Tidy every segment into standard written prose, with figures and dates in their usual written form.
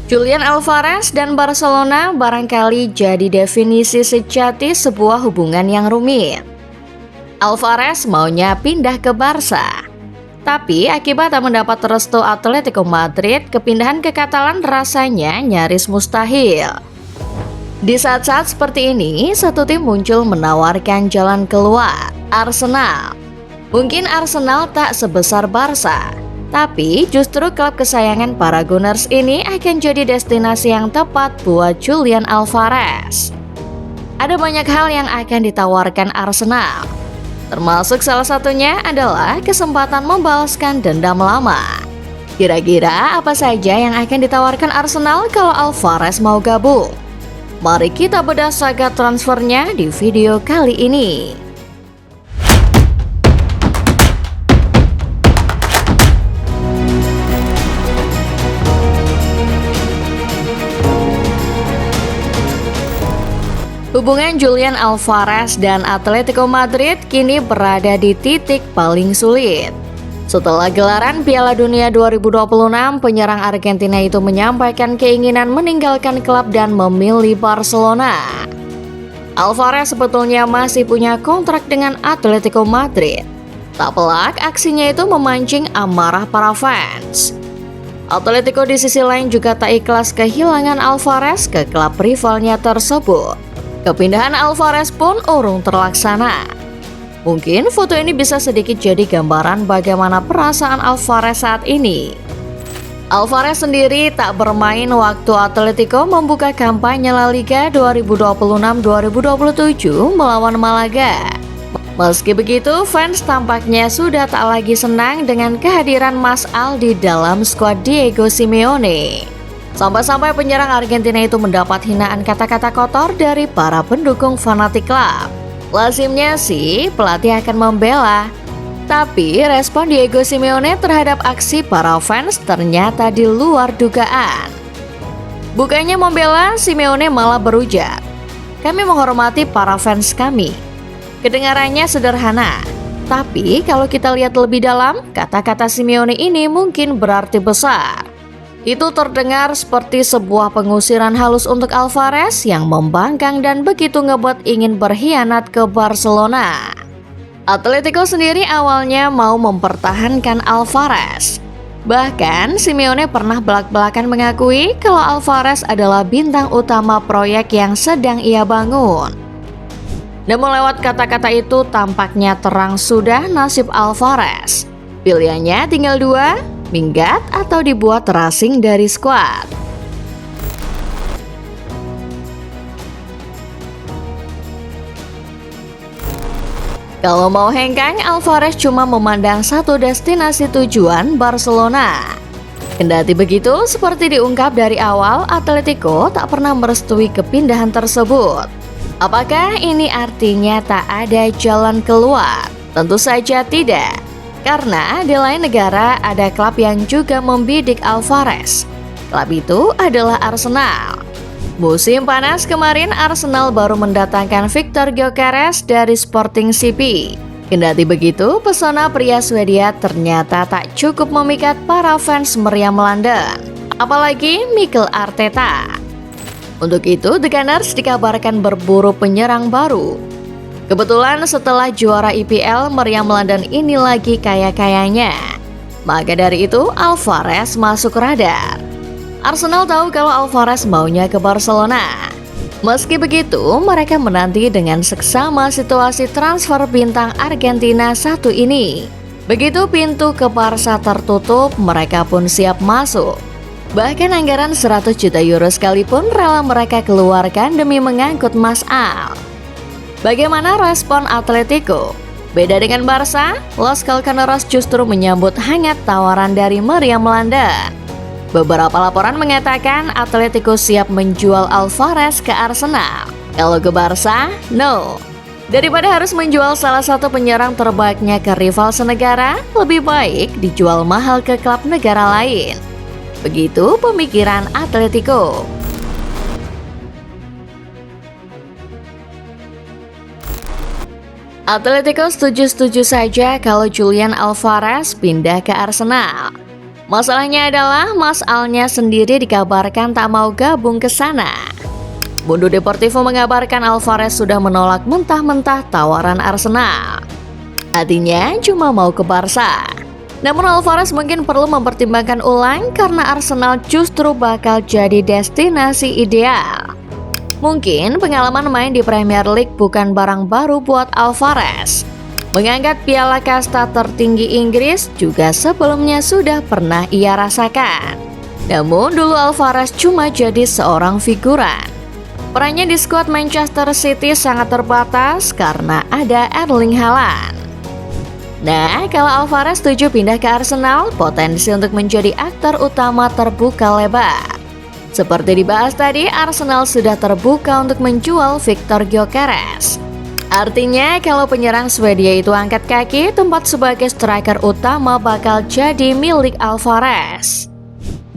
Julian Alvarez dan Barcelona barangkali jadi definisi sejati sebuah hubungan yang rumit. Alvarez maunya pindah ke Barca, tapi akibat tak mendapat restu Atletico Madrid, kepindahan ke Katalan rasanya nyaris mustahil. Di saat-saat seperti ini, satu tim muncul menawarkan jalan keluar, Arsenal. Mungkin Arsenal tak sebesar Barca, tapi justru klub kesayangan para Gunners ini akan jadi destinasi yang tepat buat Julian Alvarez. Ada banyak hal yang akan ditawarkan Arsenal, termasuk salah satunya adalah kesempatan membalaskan dendam lama. Kira-kira apa saja yang akan ditawarkan Arsenal kalau Alvarez mau gabung? Mari kita bedah saga transfernya di video kali ini. Hubungan Julian Alvarez dan Atletico Madrid kini berada di titik paling sulit. Setelah gelaran Piala Dunia 2026, penyerang Argentina itu menyampaikan keinginan meninggalkan klub dan memilih Barcelona. Alvarez sebetulnya masih punya kontrak dengan Atletico Madrid. Tak pelak, aksinya itu memancing amarah para fans. Atletico di sisi lain juga tak ikhlas kehilangan Alvarez ke klub rivalnya tersebut. Kepindahan Alvarez pun urung terlaksana. Mungkin foto ini bisa sedikit jadi gambaran bagaimana perasaan Alvarez saat ini. Alvarez sendiri tak bermain waktu Atletico membuka kampanye La Liga 2026-2027 melawan Malaga. Meski begitu, fans tampaknya sudah tak lagi senang dengan kehadiran Mas Al di dalam skuad Diego Simeone. Sampai-sampai penyerang Argentina itu mendapat hinaan kata-kata kotor dari para pendukung fanatik klub. Lazimnya sih pelatih akan membela, tapi respon Diego Simeone terhadap aksi para fans ternyata di luar dugaan. Bukannya membela, Simeone malah berujar, "Kami menghormati para fans kami." Kedengarannya sederhana, tapi kalau kita lihat lebih dalam, kata-kata Simeone ini mungkin berarti besar. Itu terdengar seperti sebuah pengusiran halus untuk Alvarez yang membangkang dan begitu ngebuat ingin berkhianat ke Barcelona. Atletico sendiri awalnya mau mempertahankan Alvarez. Bahkan Simeone pernah belak-belakan mengakui kalau Alvarez adalah bintang utama proyek yang sedang ia bangun. Namun lewat kata-kata itu tampaknya terang sudah nasib Alvarez. Pilihannya tinggal dua, minggat atau dibuat terasing dari skuad. Kalau mau hengkang, Alvarez cuma memandang satu destinasi tujuan, Barcelona. Kendati begitu, seperti diungkap dari awal, Atletico tak pernah merestui kepindahan tersebut. Apakah ini artinya tak ada jalan keluar? Tentu saja tidak. Karena di lain negara ada klub yang juga membidik Alvarez. Klub itu adalah Arsenal. Musim panas kemarin Arsenal baru mendatangkan Victor Gyökeres dari Sporting CP. Kendati begitu, pesona pria Swedia ternyata tak cukup memikat para fans meriam London, apalagi Mikel Arteta. Untuk itu, The Gunners dikabarkan berburu penyerang baru. Kebetulan setelah juara IPL, meriam London ini lagi kaya-kayanya. Maka dari itu, Alvarez masuk radar. Arsenal tahu kalau Alvarez maunya ke Barcelona. Meski begitu, mereka menanti dengan seksama situasi transfer bintang Argentina satu ini. Begitu pintu ke Barca tertutup, mereka pun siap masuk. Bahkan anggaran 100 juta euro sekalipun rela mereka keluarkan demi mengangkut Mas Al. Bagaimana respon Atletico? Beda dengan Barca, Los Calcaneros justru menyambut hangat tawaran dari meriam London. Beberapa laporan mengatakan Atletico siap menjual Alvarez ke Arsenal. Kalau ke Barca, no. Daripada harus menjual salah satu penyerang terbaiknya ke rival senegara, lebih baik dijual mahal ke klub negara lain. Begitu pemikiran Atletico. Atletico setuju-setuju saja kalau Julian Alvarez pindah ke Arsenal. Masalahnya adalah Mas Alnya sendiri dikabarkan tak mau gabung ke sana. Mundo Deportivo mengabarkan Alvarez sudah menolak mentah-mentah tawaran Arsenal. Artinya cuma mau ke Barca. Namun Alvarez mungkin perlu mempertimbangkan ulang karena Arsenal justru bakal jadi destinasi ideal. Mungkin pengalaman main di Premier League bukan barang baru buat Alvarez. Mengangkat piala kasta tertinggi Inggris juga sebelumnya sudah pernah ia rasakan. Namun dulu Alvarez cuma jadi seorang figuran. Perannya di skuad Manchester City sangat terbatas karena ada Erling Haaland. Nah, kalau Alvarez setuju pindah ke Arsenal, potensi untuk menjadi aktor utama terbuka lebar. Seperti dibahas tadi, Arsenal sudah terbuka untuk menjual Viktor Gyökeres. Artinya, kalau penyerang Swedia itu angkat kaki, tempat sebagai striker utama bakal jadi milik Alvarez.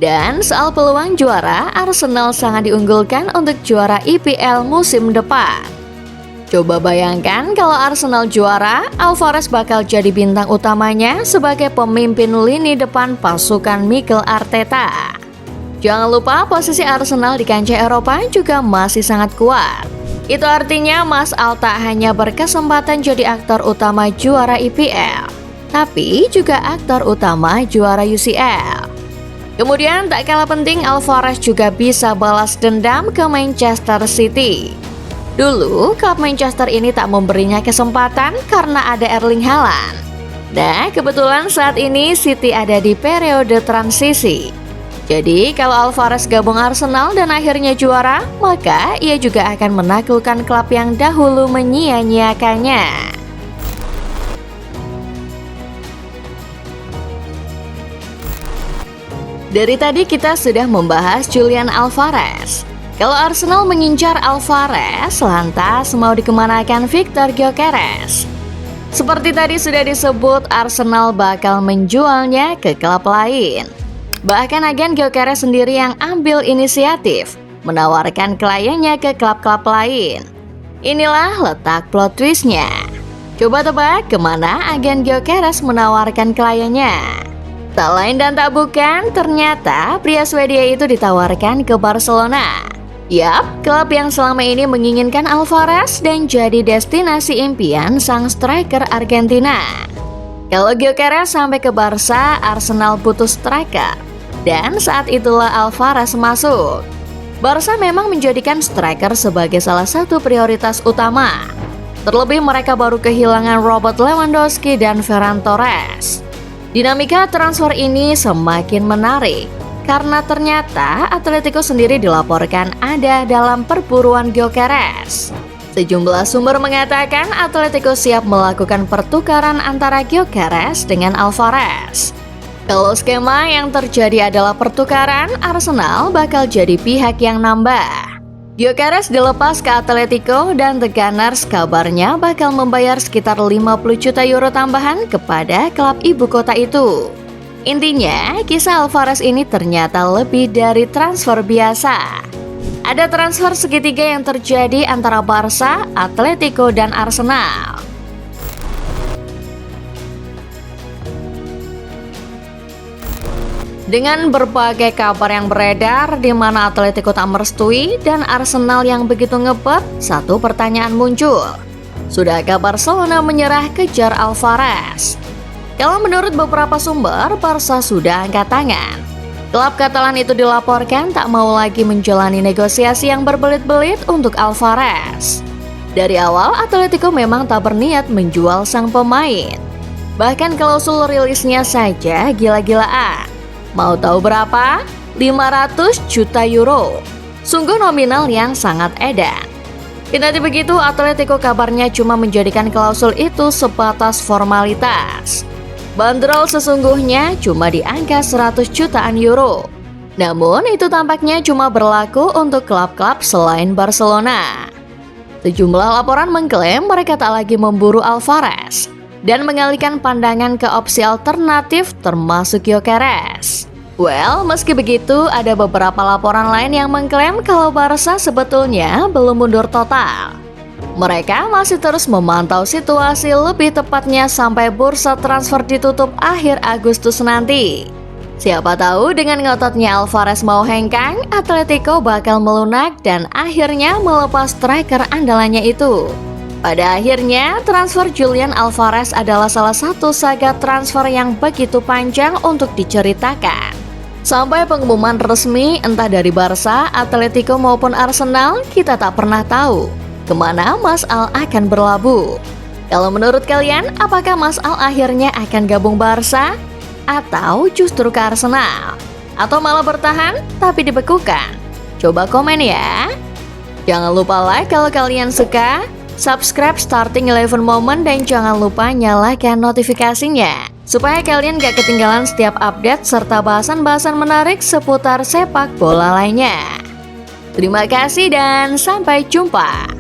Dan soal peluang juara, Arsenal sangat diunggulkan untuk juara IPL musim depan. Coba bayangkan kalau Arsenal juara, Alvarez bakal jadi bintang utamanya sebagai pemimpin lini depan pasukan Mikel Arteta. Jangan lupa posisi Arsenal di kancah Eropa juga masih sangat kuat. Itu artinya Mas Al tak hanya berkesempatan jadi aktor utama juara IPL, tapi juga aktor utama juara UCL. Kemudian tak kalah penting, Alvarez juga bisa balas dendam ke Manchester City. Dulu, klub Manchester ini tak memberinya kesempatan karena ada Erling Haaland. Nah, kebetulan saat ini City ada di periode transisi. Jadi, kalau Alvarez gabung Arsenal dan akhirnya juara, maka ia juga akan menaklukkan klub yang dahulu menyia-nyiakannya. Dari tadi kita sudah membahas Julian Alvarez. Kalau Arsenal mengincar Alvarez, lantas mau dikemanakan Viktor Gyökeres? Seperti tadi sudah disebut, Arsenal bakal menjualnya ke klub lain. Bahkan agen Gyökeres sendiri yang ambil inisiatif menawarkan kliennya ke klub-klub lain. Inilah letak plot twistnya. Coba tebak kemana agen Gyökeres menawarkan kliennya? Tak lain dan tak bukan, ternyata pria Swedia itu ditawarkan ke Barcelona. Yap, klub yang selama ini menginginkan Alvarez dan jadi destinasi impian sang striker Argentina. Kalau Gyökeres sampai ke Barca, Arsenal butuh striker. Dan saat itulah Alvarez masuk. Barca memang menjadikan striker sebagai salah satu prioritas utama. Terlebih mereka baru kehilangan Robert Lewandowski dan Ferran Torres. Dinamika transfer ini semakin menarik karena ternyata Atletico sendiri dilaporkan ada dalam perburuan Gyökeres. Sejumlah sumber mengatakan Atletico siap melakukan pertukaran antara Gyökeres dengan Alvarez. Kalau skema yang terjadi adalah pertukaran, Arsenal bakal jadi pihak yang nambah. Gyökeres dilepas ke Atletico dan The Gunners kabarnya bakal membayar sekitar 50 juta euro tambahan kepada klub ibu kota itu. Intinya, kisah Alvarez ini ternyata lebih dari transfer biasa. Ada transfer segitiga yang terjadi antara Barca, Atletico, dan Arsenal. Dengan berbagai kabar yang beredar di mana Atletico tak merestui dan Arsenal yang begitu ngebet, satu pertanyaan muncul. Sudahkah Barcelona menyerah kejar Alvarez? Kalau menurut beberapa sumber, Barca sudah angkat tangan. Klub Katalan itu dilaporkan tak mau lagi menjalani negosiasi yang berbelit-belit untuk Alvarez. Dari awal, Atletico memang tak berniat menjual sang pemain. Bahkan klausul rilisnya saja gila-gilaan. Mau tahu berapa? 500 juta euro. Sungguh nominal yang sangat edan. Kendati begitu, Atletico kabarnya cuma menjadikan klausul itu sebatas formalitas. Bandrol sesungguhnya cuma di angka 100 jutaan euro. Namun itu tampaknya cuma berlaku untuk klub-klub selain Barcelona. Sejumlah laporan mengklaim mereka tak lagi memburu Alvarez dan mengalihkan pandangan ke opsi alternatif termasuk Gyökeres. Well, meski begitu, ada beberapa laporan lain yang mengklaim kalau Barca sebetulnya belum mundur total. Mereka masih terus memantau situasi, lebih tepatnya sampai bursa transfer ditutup akhir Agustus nanti. Siapa tahu dengan ngototnya Alvarez mau hengkang, Atletico bakal melunak dan akhirnya melepas striker andalannya itu. Pada akhirnya, transfer Julian Alvarez adalah salah satu saga transfer yang begitu panjang untuk diceritakan. Sampai pengumuman resmi entah dari Barca, Atletico maupun Arsenal, kita tak pernah tahu kemana Mas Al akan berlabuh. Kalau menurut kalian, apakah Mas Al akhirnya akan gabung Barca? Atau justru ke Arsenal? Atau malah bertahan tapi dibekukan? Coba komen ya. Jangan lupa like kalau kalian suka, subscribe Starting 11 Moment, dan jangan lupa nyalakan notifikasinya supaya kalian gak ketinggalan setiap update serta bahasan-bahasan menarik seputar sepak bola lainnya. Terima kasih dan sampai jumpa.